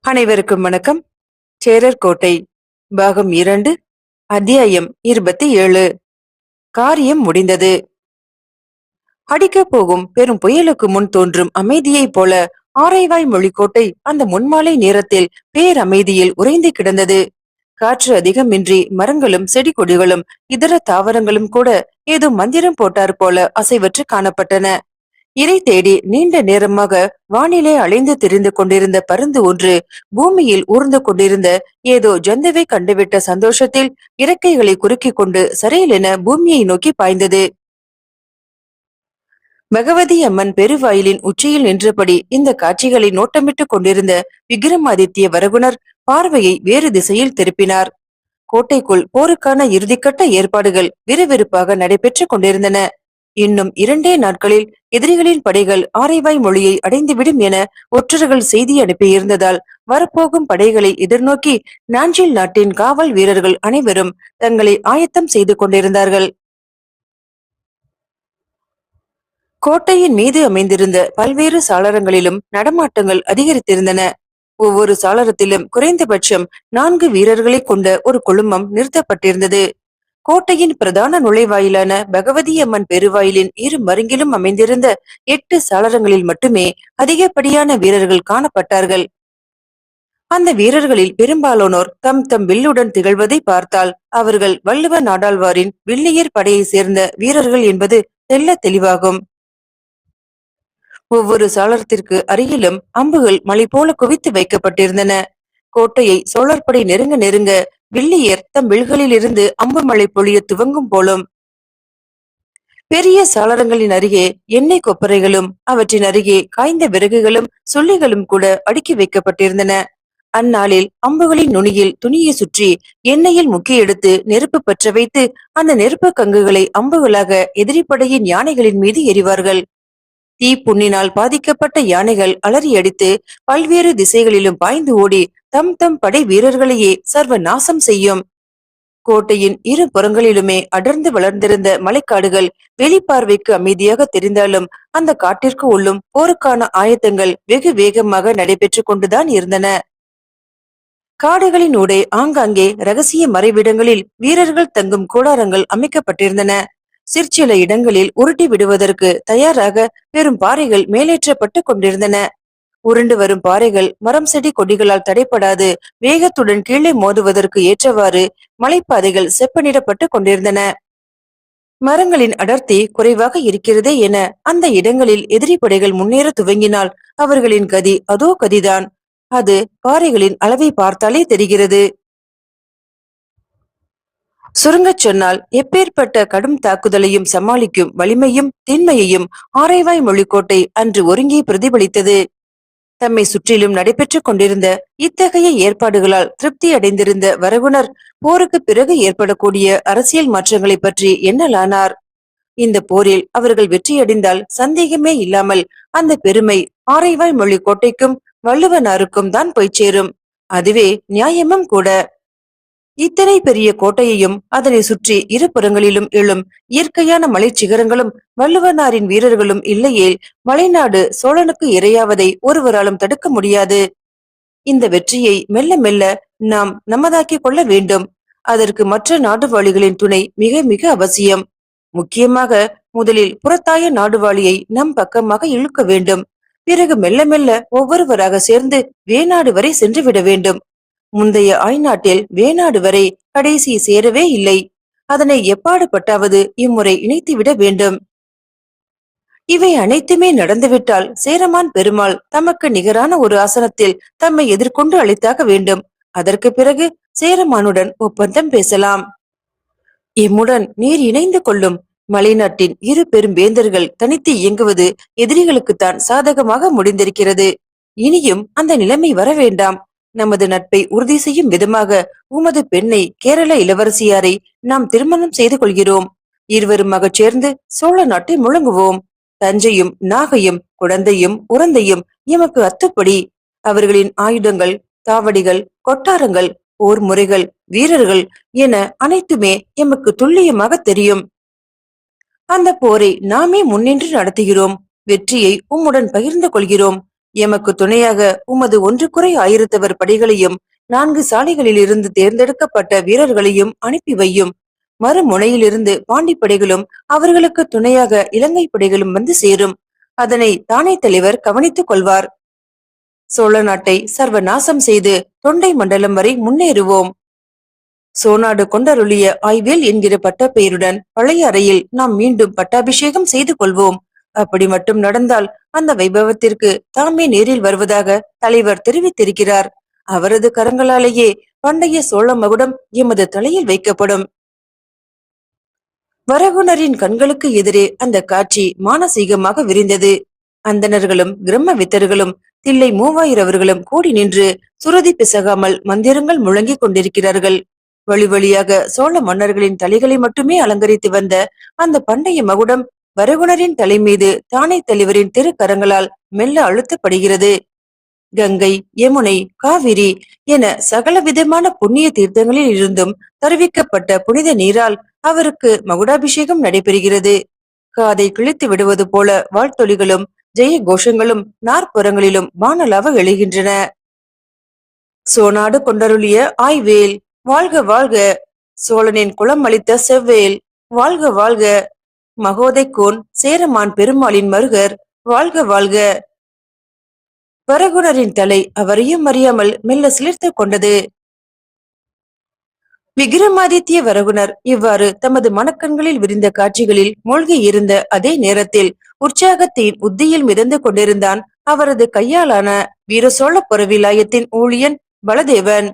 அனைவருக்கும் வணக்கம். சேரர் கோட்டை பாகம் 2 அத்தியாயம் 27. காரியம் முடிந்தது. அடிக்கப் போகும் பெரும் புயலுக்கு முன் தோன்றும் அமைதியைப் போல ஆரைவாய் மொழிக்கோட்டை அந்த முன்மாலை நேரத்தில் பேரமைதியில் உறைந்து கிடந்தது. காற்று அதிகமின்றி மரங்களும் செடி கொடிகளும் இதர தாவரங்களும் கூட ஏதோ மந்திரம் போட்டார் போல அசைவற்று காணப்பட்டன. இரை தேடி நீண்ட நேரமாக வானிலே அலைந்து திரிந்து கொண்டிருந்த பருந்து ஒன்று பூமியில் ஊர்ந்து கொண்டிருந்த ஏதோ ஜந்துவை கண்டுவிட்ட சந்தோஷத்தில் இறக்கைகளை குறுக்கிக் கொண்டு சரையிலென பூமியை நோக்கி பாய்ந்தது. பகவதி அம்மன் பெருவாயிலின் உச்சியில் நின்றபடி இந்த காட்சிகளை நோட்டமிட்டுக் கொண்டிருந்த விக்ரமாதித்ய வரகுணர் பார்வையை வேறு திசையில் திருப்பினார். கோட்டைக்குள் போருக்கான இறுதிக்கட்ட ஏற்பாடுகள் விறுவிறுப்பாக நடைபெற்றுக் கொண்டிருந்தன. இன்னும் 2 நாட்களில் எதிரிகளின் படைகள் ஆரைவாய் மொழியை அடைந்துவிடும் என ஒற்றர்கள் செய்தி அனுப்பியிருந்ததால் வரப்போகும் படைகளை எதிர்நோக்கி நாஞ்சில் நாட்டின் காவல் வீரர்கள் அனைவரும் தங்களை ஆயத்தம் செய்து கொண்டிருந்தார்கள். கோட்டையின் மீது அமைந்திருந்த பல்வேறு சாளரங்களிலும் நடமாட்டங்கள் அதிகரித்திருந்தன. ஒவ்வொரு சாளரத்திலும் குறைந்தபட்சம் 4 வீரர்களை கொண்ட ஒரு குழுமம் நிறுத்தப்பட்டிருந்தது. கோட்டையின் பிரதான நுழைவாயிலான பகவதி அம்மன் பெருவாயிலின் இரு மருங்கிலும் அமைந்திருந்த 8 சாளரங்களில் மட்டுமே அதிகப்படியான வீரர்கள் காணப்பட்டார்கள். அந்த வீரர்களில் பெரும்பாலானோர் தம் தம் வில்லுடன் திகழ்வதை பார்த்தால் அவர்கள் வள்ளுவ நாடாழ்வாரின் வில்லியர் படையை சேர்ந்த வீரர்கள் என்பது தெல்ல தெளிவாகும். ஒவ்வொரு சாளரத்திற்கு அருகிலும் அம்புகள் மலை போல குவித்து வைக்கப்பட்டிருந்தன. கோட்டையை சோழற்படை நெருங்க நெருங்க வில்லியர் தம் வில்களில் இருந்து அம்பு மழை பொழிய துவங்கும் போலும். பெரிய சாளரங்களின் அருகே எண்ணெய் கொப்பரைகளும் அவற்றின் அருகே காய்ந்த விறகுகளும் சுள்ளிகளும் கூட அடுக்கி வைக்கப்பட்டிருந்தன. அந்நாளில் அம்புகளின் நுனியில் துணியை சுற்றி எண்ணெயில் முக்கி எடுத்து நெருப்பு பற்ற வைத்து அந்த நெருப்பு கங்குகளை அம்புகளாக எதிரிப்படையின் யானைகளின் மீது எறிவார்கள். தீ புண்ணினால் பாதிக்கப்பட்ட யானைகள் அலறி அடித்து பல்வேறு திசைகளிலும் பாய்ந்து ஓடி தம் தம் படை வீரர்களையே சர்வ நாசம் செய்யும். கோட்டையின் இரு புறங்களிலுமே அடர்ந்து வளர்ந்திருந்த மலைக்காடுகள் வெளிப்பார்வைக்கு அமைதியாக தெரிந்தாலும் அந்த காட்டிற்கு உள்ளும் போருக்கான ஆயத்தங்கள் வெகு வேகமாக நடைபெற்று கொண்டுதான் இருந்தன. காடுகளின் ஊடே ஆங்காங்கே ரகசிய மறைவிடங்களில் வீரர்கள் தங்கும் கூடாரங்கள் அமைக்கப்பட்டிருந்தன. சிற்சில இடங்களில் உருட்டி விடுவதற்கு தயாராக பெரும் பாறைகள் மேலேற்றப்பட்டு கொண்டிருந்தன. உருண்டு வரும் பாறைகள் மரம் செடி கொடிகளால் தடைப்படாது வேகத்துடன் கீழே மோதுவதற்கு ஏற்றவாறு மலைப்பாதைகள் செப்பனிடப்பட்டு கொண்டிருந்தன. மரங்களின் அடர்த்தி குறைவாக இருக்கிறதே என அந்த இடங்களில் எதிரி படைகள் முன்னேற துவங்கினால் அவர்களின் கதி அதோ கதிதான். அது பாறைகளின் அளவை பார்த்தாலே தெரிகிறது. சுருங்கச் சொன்னால் எப்பேற்பட்ட கடும் தாக்குதலையும் சமாளிக்கும் வலிமையும் திண்மையையும் ஆரைவாய் மொழிக்கோட்டை அன்று ஒருங்கே பிரதிபலித்தது. தம்மை சுற்றிலும் நடைபெற்றுக் கொண்டிருந்த இத்தகைய ஏற்பாடுகளால் திருப்தி அடைந்திருந்த வரகுணர் போருக்கு பிறகு ஏற்படக்கூடிய அரசியல் மாற்றங்களை பற்றி எண்ணலானார். இந்த போரில் அவர்கள் வெற்றியடைந்தால் சந்தேகமே இல்லாமல் அந்த பெருமை ஆரைவாய் மொழி கோட்டைக்கும் வள்ளுவனாருக்கும் தான் போய் சேரும். அதுவே நியாயமும் கூட. இத்தனை பெரிய கோட்டையையும் அதனை சுற்றி இரு புறங்களிலும் எழும் இயற்கையான மலை சிகரங்களும் வள்ளுவனாரின் வீரர்களும் இல்லையேல் மலைநாடு சோழனுக்கு இரையாவதை ஒருவராலும் தடுக்க முடியாது. இந்த வெற்றியை மெல்ல மெல்ல நாம் நமதாக்கிக் கொள்ள வேண்டும். அதற்கு மற்ற நாடுவாளிகளின் துணை மிக மிக அவசியம். முக்கியமாக முதலில் புறத்தாய நாடுவாளியை நம் பக்கமாக இழுக்க வேண்டும். பிறகு மெல்ல மெல்ல ஒவ்வொருவராக சேர்ந்து வேநாடு வரை சென்று விட வேண்டும். முந்தைய ஆய்நாட்டில் வேநாடு வரை கடைசி சேரவே இல்லை. அதனை எப்பாடுபட்டாவது இம்முறை இணைத்துவிட வேண்டும். இவை அனைத்துமே நடந்துவிட்டால் சேரமான் பெருமாள் தமக்கு நிகரான ஒரு ஆசனத்தில் தம்மை எதிர்கொண்டு அழைத்தாக வேண்டும். அதற்கு பிறகு சேரமானுடன் ஒப்பந்தம் பேசலாம். எம்முடன் நீர் இணைந்து கொள்ளும். மலைநாட்டின் இரு பெரும் வேந்தர்கள் தனித்து இயங்குவது எதிரிகளுக்குத்தான் சாதகமாக முடிந்திருக்கிறது. இனியும் அந்த நிலைமை வர வேண்டாம். நமது நட்பை உறுதி செய்யும் விதமாக உமது பெண்ணை கேரள இளவரசியாரை நாம் திருமணம் செய்து கொள்கிறோம். இருவருமாக சேர்ந்து சோழ நாட்டை முழங்குவோம். தஞ்சையும் நாகையும் குடந்தையும் உரந்தையும் எமக்கு அத்துப்படி. அவர்களின் ஆயுதங்கள், தாவடிகள், கொட்டாரங்கள், போர் முறைகள், வீரர்கள் என அனைத்துமே எமக்கு துல்லியமாக தெரியும். அந்த போரை நாமே முன்னின்று நடத்துகிறோம். வெற்றியை உம்முடன் பகிர்ந்து கொள்கிறோம். எமக்கு துணையாக உமது ஒன்று குறை ஆயிரத்தவர் படைகளையும் 4 சாலைகளில் இருந்து தேர்ந்தெடுக்கப்பட்ட வீரர்களையும் அனுப்பி வையும். மறுமுனையிலிருந்து பாண்டி படைகளும் அவர்களுக்கு துணையாக இலங்கை படைகளும் வந்து சேரும். அதனை தானே தலைவர் கவனித்துக் கொள்வார். சோழ நாட்டை சர்வநாசம் செய்து தொண்டை மண்டலம் வரை முன்னேறுவோம். சோநாடு கொண்டருளிய ஆய்வேல் என்கிற பட்ட பெயருடன் பழைய அறையில் நாம் மீண்டும் பட்டாபிஷேகம் செய்து கொள்வோம். அப்படி மட்டும் நடந்தால் அந்த வைபவத்திற்கு தாமே நேரில் வருவதாக தலைவர் தெரிவித்திருக்கிறார். அவரது கரங்களாலேயே பண்டைய சோழ மகுடம் எமது தலையில் வைக்கப்படும். வரகுணரின் கண்களுக்கு எதிரே அந்த காட்சி மானசீகமாக விரிந்தது. அந்தணர்களும் கிரம்ம வித்தர்களும் தில்லை மூவாயிரவர்களும் கூடி நின்று சுருதி பிசகாமல் மந்திரங்கள் முழங்கிக் கொண்டிருக்கிறார்கள். வழி வழியாக சோழ மன்னர்களின் தலைகளை மட்டுமே அலங்கரித்து வந்த அந்த பண்டைய மகுடம் வரகுணரின் தலை மீது தானே தலைவரின் திருக்கரங்களால் மெல்ல அழுத்தப்படுகிறது. கங்கை, யமுனை, காவிரி என சகல விதமான புண்ணிய தீர்த்தங்களில் இருந்தும் தருவிக்கப்பட்ட புனித நீரால் அவருக்கு மகுடாபிஷேகம் நடைபெறுகிறது. காதை கிழித்து விடுவது போல வாழ்த்தொலிகளும் ஜெய கோஷங்களும் நாற்புறங்களிலும் வானலாக எழுகின்றன. சோநாடு கொண்டருளிய ஆய்வேல் வாழ்க வாழ்க! சோழனின் குலம் அளித்த செவ்வேல் வாழ்க வாழ்க! மகோதைக்கோன் சேரமான் பெருமாளின் மருகர் வாழ்க வாழ்க! வரகுணரின் தலை அவரையும் அறியாமல் மெல்ல சிலிர்த்து கொண்டது. விக்ரமாதித்ய வரகுணர் இவ்வாறு தமது மனக்கண்களில் விரிந்த காட்சிகளில் மூழ்கி இருந்த அதே நேரத்தில் உற்சாகத்தின் உத்தியில் மிதந்து கொண்டிருந்தான் அவரது கையாலான வீர சோழ புறவிலாயத்தின் ஊழியன் பலதேவன்.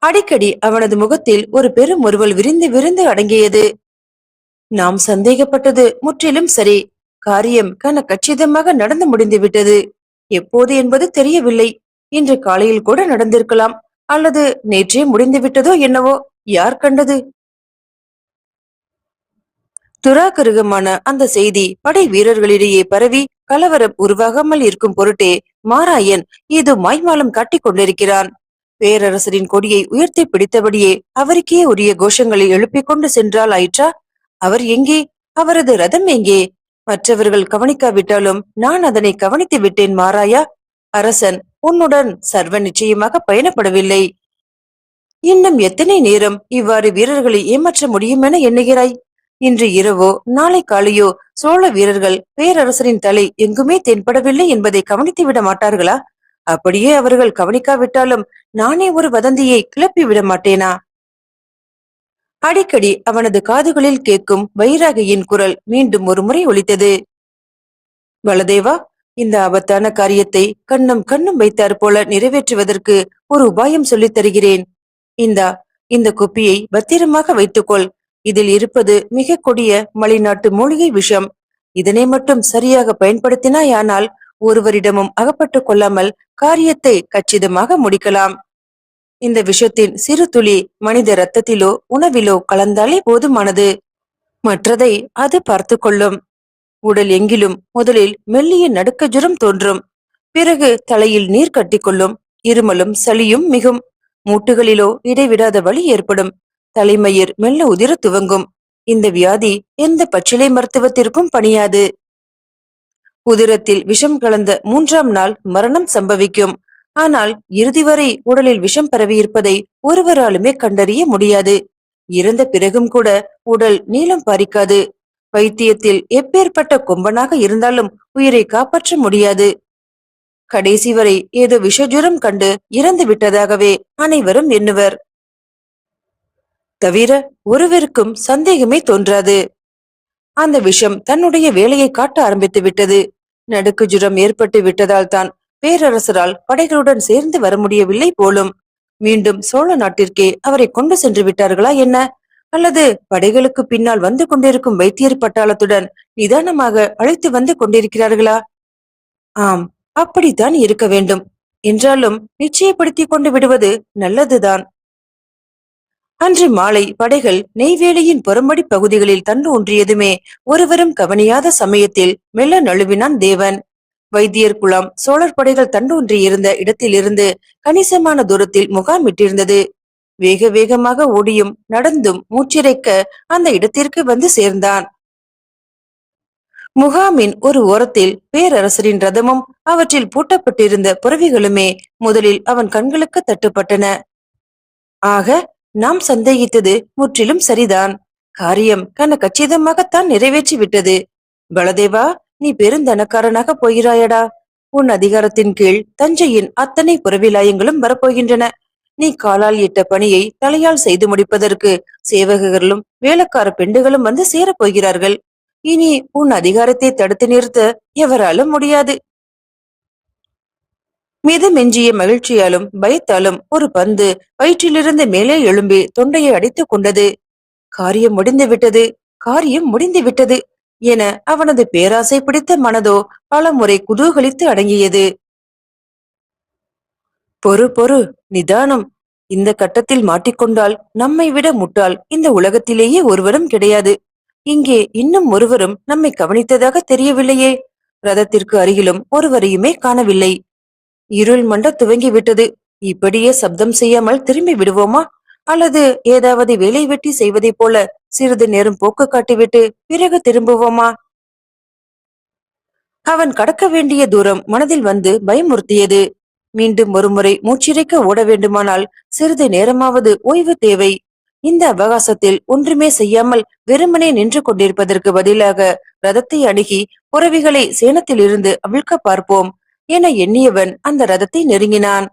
அடிக்கடி அவனது முகத்தில் ஒரு பெரும் முறுவல் விரிந்து விரிந்து அடங்கியது. நாம் சந்தேகப்பட்டது முற்றிலும் சரி. காரியம் கன கச்சிதமாக நடந்து முடிந்து விட்டது. எப்போது என்பது தெரியவில்லை. இன்று காலையில் கூட நடந்திருக்கலாம், அல்லது நேற்றே முடிந்து விட்டதோ என்னவோ, யார் கண்டது? துராகிருகமான அந்த செய்தி படை வீரர்களிடையே பரவி கலவரம் உருவாகாமல் இருக்கும் பொருட்டே மாராயன் ஏதோ மாய்மாலம் காட்டிக் கொண்டிருக்கிறான். பேரரசரின் கொடியை உயர்த்தி பிடித்தபடியே அவருக்கே உரிய கோஷங்களை எழுப்பிக் கொண்டு சென்றால் ஆயிற்றா? அவர் எங்கே? அவரது ரதம் எங்கே? மற்றவர்கள் கவனிக்காவிட்டாலும் நான் அதனை கவனித்து விட்டேன் மாராயா. அரசன் உன்னுடன் சர்வ நிச்சயமாக பயணப்படவில்லை. இன்னும் எத்தனை நேரம் இவ்வாறு வீரர்களை ஏமாற்ற முடியும் என எண்ணுகிறாய்? இன்று இரவோ நாளை காலையோ சோழ வீரர்கள் பேரரசரின் தலை எங்குமே தென்படவில்லை என்பதை கவனித்து விட மாட்டார்களா? அப்படியே அவர்கள் கவனிக்காவிட்டாலும் நானே ஒரு வதந்தியை கிளப்பி விட மாட்டேனா? அடிக்கடி அவனது காதுகளில் கேட்கும் வைராகியின் குரல் மீண்டும் ஒரு முறை ஒலித்தது. பலதேவா, இந்த ஆபத்தான காரியத்தை கண்ணும் கண்ணும் வைத்தார் போல நிறைவேற்றுவதற்கு ஒரு உபாயம் சொல்லித் தருகிறேன். இந்த குப்பியை பத்திரமாக வைத்துக்கொள். இதில் இருப்பது மிக கொடிய மலைநாட்டு மூலிகை விஷம். இதனை மட்டும் சரியாக பயன்படுத்தினாயானால் ஒருவரிடமும் அகப்பட்டுக் கொள்ளாமல் காரியத்தை கச்சிதமாக முடிக்கலாம். இந்த விஷத்தின் சிறு துளி மனித இரத்தத்திலோ உணவிலோ கலந்தாலே போதுமானது. மற்றதை அது பார்த்து கொள்ளும். உடல் எங்கிலும் முதலில் மெல்லிய நடுக்க ஜுரம் தோன்றும். பிறகு தலையில் நீர் கட்டிக்கொள்ளும். இருமலும் சளியும் மிகும். மூட்டுகளிலோ இடைவிடாத வலி ஏற்படும். தலைமயிர் மெல்ல உதிர துவங்கும். இந்த வியாதி எந்த பச்சிலை மருத்துவத்திற்கும் பணியாது. உதிரத்தில் விஷம் கலந்த 3ஆம் நாள் மரணம் சம்பவிக்கும். ஆனால் இறுதி வரை உடலில் விஷம் பரவியிருப்பதை ஒருவராலுமே கண்டறிய முடியாது. இறந்த பிறகும் கூட உடல் நீளம் பாரிக்காது. வைத்தியத்தில் எப்பேற்பட்ட கொம்பனாக இருந்தாலும் உயிரை காப்பாற்ற முடியாது. கடைசி வரை ஏதோ விஷஜுரம் கண்டு இறந்து விட்டதாகவே அனைவரும் எண்ணுவர். தவிர ஒருவருக்கும் சந்தேகமே தோன்றாது. அந்த விஷம் தன்னுடைய வேலையை காட்ட ஆரம்பித்து விட்டது. நடுக்கு ஜுரம் ஏற்பட்டு விட்டதால் தான் பேரரசரால் படைகளுடன் சேர்ந்து வர முடியவில்லை போலும். மீண்டும் சோழ நாட்டிற்கே அவரை கொண்டு சென்று விட்டார்களா என்ன? அல்லது படைகளுக்கு பின்னால் வந்து கொண்டிருக்கும் வைத்தியர் பட்டாளத்துடன் நிதானமாக அழைத்து வந்து கொண்டிருக்கிறார்களா? ஆம், அப்படித்தான் இருக்க வேண்டும். என்றாலும் நிச்சயப்படுத்தி கொண்டு விடுவது நல்லதுதான். அன்று மாலை படைகள் நெய்வேலியின் புறம்படி பகுதிகளில் தண்டு ஒன்றியதுமே ஒருவரும் கவனியாத சமயத்தில் மெல்ல நழுவினான் தேவன். வைத்தியர் குலாம் சோழர் படைகள் தண்டு ஒன்றியிருந்த இடத்திலிருந்து கணிசமான தூரத்தில் முகாமிட்டிருந்தது. வேக வேகமாக ஓடியும் நடந்தும் மூச்சிறைக்க அந்த இடத்திற்கு வந்து சேர்ந்தான். முகாமின் ஒரு ஓரத்தில் பேரரசரின் ரதமும் அவற்றில் பூட்டப்பட்டிருந்த புறவிகளுமே முதலில் அவன் கண்களுக்கு தட்டுப்பட்டன. ஆக, நாம் சந்தேகித்தது முற்றிலும் சரிதான். காரியம் கச்சிதமாகத்தான் நிறைவேற்றி விட்டது. பலதேவா, நீ பெருந்தனக்காரனாக போகிறாயடா. உன் அதிகாரத்தின் கீழ் தஞ்சையின் அத்தனை புறவிலாயங்களும் வரப்போகின்றன. நீ காலால் இட்ட பணியை தலையால் செய்து முடிப்பதற்கு சேவகர்களும் வேலைக்கார பெண்டுகளும் வந்து சேரப்போகிறார்கள். இனி உன் அதிகாரத்தை தடுத்து நிறுத்த எவராலும் முடியாது. மிதமெஞ்சிய மகிழ்ச்சியாலும் பயத்தாலும் ஒரு பந்து வயிற்றிலிருந்து மேலே எழும்பி தொண்டையை அடித்துக் கொண்டது. காரியம் முடிந்து விட்டது, காரியம் முடிந்து விட்டது என அவனது பேராசை பிடித்த மனதோ பல முறை குதூகலித்து அடங்கியது. பொறு பொறு, நிதானம். இந்த கட்டத்தில் மாட்டிக்கொண்டால் நம்மை விட முட்டாள் இந்த உலகத்திலேயே ஒருவரும் கிடையாது. இங்கே இன்னும் ஒருவரும் நம்மை கவனித்ததாக தெரியவில்லையே. ரதத்திற்கு அருகிலும் ஒருவரையுமே காணவில்லை. இருள் மண்ட துவங்கிவிட்டது. இப்படியே சப்தம் செய்யாமல் திரும்பி விடுவோமா, அல்லது ஏதாவது வேலை வெட்டி செய்வதைப் போல சிறிது நேரம் போக்கு காட்டிவிட்டு பிறகு திரும்புவோமா? அவன் கடக்க வேண்டிய தூரம் மனதில் வந்து பயமுறுத்தியது. மீண்டும் ஒருமுறை மூச்சிறைக்க ஓட வேண்டுமானால் சிறிது நேரமாவது ஓய்வு தேவை. இந்த அவகாசத்தில் ஒன்றுமே செய்யாமல் வெறுமனே நின்று கொண்டிருப்பதற்கு பதிலாக ரதத்தை அணுகி புறவிகளை சேனத்தில் இருந்து அவிழ்க்க பார்ப்போம் என எண்ணியவன் அந்த ரதத்தை நெருங்கினான்.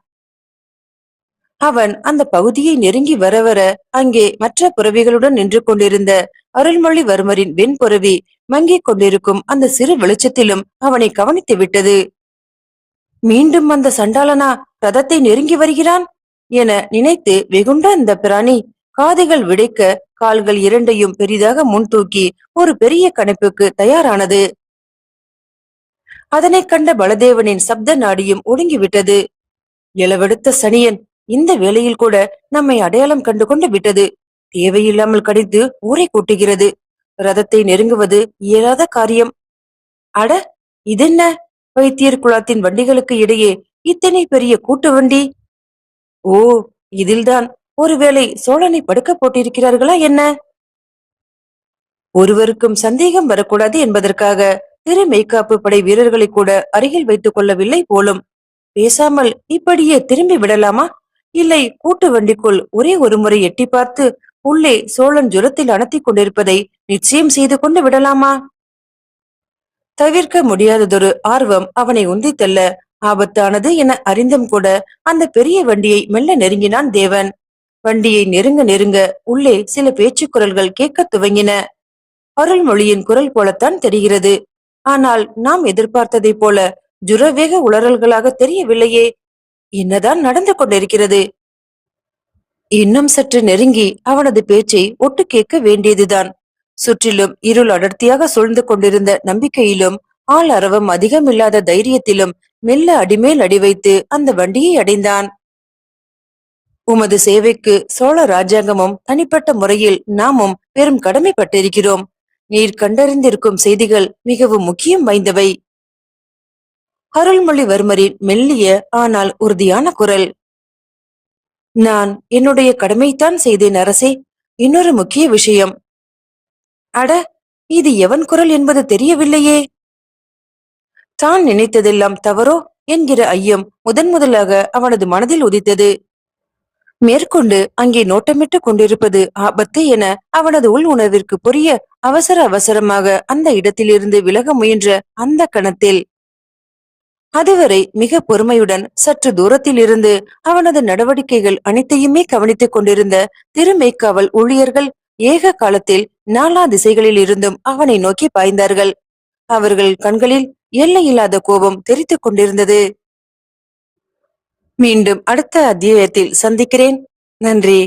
அவன் அந்த பகுதியை நெருங்கி வர வர அங்கே மற்ற புறவிகளுடன் நின்று கொண்டிருந்த அருள்மொழிவர்மரின் வெண்புறவி மங்கிக் கொண்டிருக்கும் அந்த சிறு வெளிச்சத்திலும் அவனை கவனித்து விட்டது. மீண்டும் அந்த சண்டாளனா ரதத்தை நெருங்கி வருகிறான் என நினைத்து வெகுண்ட அந்த பிராணி காதுகள் விடைக்க கால்கள் இரண்டையும் பெரிதாக முன் தூக்கி ஒரு பெரிய கணைப்புக்கு தயாரானது. அதனை கண்ட பலதேவனின் சப்த நாடியும் ஒடுங்கிவிட்டது. இளவெடுத்த சனியன் இந்த வேளையில் கூட நம்மை அடையாளம் கண்டு கொண்டு விட்டது. தேவையில்லாமல் கடித்து ஊரை கூட்டுகிறது. ரதத்தை நெருங்குவது இயலாத காரியம். அட, இதென்ன? வைத்தியர் குலத்தின் வண்டிகளுக்கு இடையே இத்தனை பெரிய கூட்டு வண்டி. ஓ, இதில்தான் ஒருவேளை சோழனை படுக்க போட்டிருக்கிறார்களா என்ன? ஒருவருக்கும் சந்தேகம் வரக்கூடாது என்பதற்காக திரு மெய்காப்பு படை வீரர்களை கூட அருகில் வைத்துக் கொள்ளவில்லை போலும். பேசாமல் இப்படியே திரும்பி விடலாமா? இல்லை கூட்டு வண்டிக்குள் ஒரே ஒரு முறை எட்டி பார்த்து உள்ளே சோழன் ஜுரத்தில் அணத்திக் கொண்டிருப்பதை நிச்சயம் செய்து கொண்டு விடலாமா? தவிர்க்க முடியாததொரு ஆர்வம் அவனை உந்தி தள்ள ஆபத்தானது என அறிந்தும் கூட அந்த பெரிய வண்டியை மெல்ல நெருங்கினான் தேவன். வண்டியை நெருங்க நெருங்க உள்ளே சில பேச்சு குரல்கள் கேட்க துவங்கின. அருள்மொழியின் குரல் போலத்தான் தெரிகிறது. ஆனால் நாம் எதிர்பார்த்ததை போல ஜுரவேக உளறல்களாக தெரியவில்லையே. என்னதான் நடந்து கொண்டிருக்கிறது? இன்னும் சற்று நெருங்கி அவனது பேச்சை ஒட்டு கேட்க வேண்டியதுதான். சுற்றிலும் இருள் அடர்த்தியாக சூழ்ந்து கொண்டிருந்த நம்பிக்கையிலும் ஆள் அரவம் அதிகமில்லாத தைரியத்திலும் மெல்ல அடிமேல் அடி வைத்து அந்த வண்டியை அடைந்தான். உமது சேவைக்கு சோழ ராஜாங்கமும் தனிப்பட்ட முறையில் நாமும் பெரும் கடமைப்பட்டிருக்கிறோம். நீர் கண்டறிந்திருக்கும் செய்திகள் மிகவும் முக்கியம் வாய்ந்தவை. அருள்மொழிவர்மரின் மெல்லிய ஆனால் உறுதியான குரல். நான் என்னுடைய கடமைத்தான் செய்தேன் அரசே. இன்னொரு முக்கிய விஷயம். அட, இது எவன் குரல் என்பது தெரியவில்லையே. தான் நினைத்ததெல்லாம் தவறோ என்கிற ஐயம் முதலாக அவனது மனதில் உதித்தது. மேற்கொண்டு அங்கே நோட்டமிட்டு கொண்டிருப்பது ஆபத்து என அவனது உள் உணர்விற்கு புரிய அவசர அவசரமாக அந்த இடத்திலிருந்து விலக முயன்ற அந்த கணத்தில் அதுவரை மிக பொறுமையுடன் சற்று தூரத்தில் இருந்து அவனது நடவடிக்கைகள் அனைத்தையுமே கவனித்துக் கொண்டிருந்த திருமெய்க்காவல் ஊழியர்கள் ஏக காலத்தில் நாலா திசைகளில் இருந்தும் அவனை நோக்கி பாய்ந்தார்கள். அவர்கள் கண்களில் எல்லையில்லாத கோபம் தெரித்துக் கொண்டிருந்தது. மீண்டும் அடுத்த அத்தியாயத்தில் சந்திக்கிறேன். நன்றி.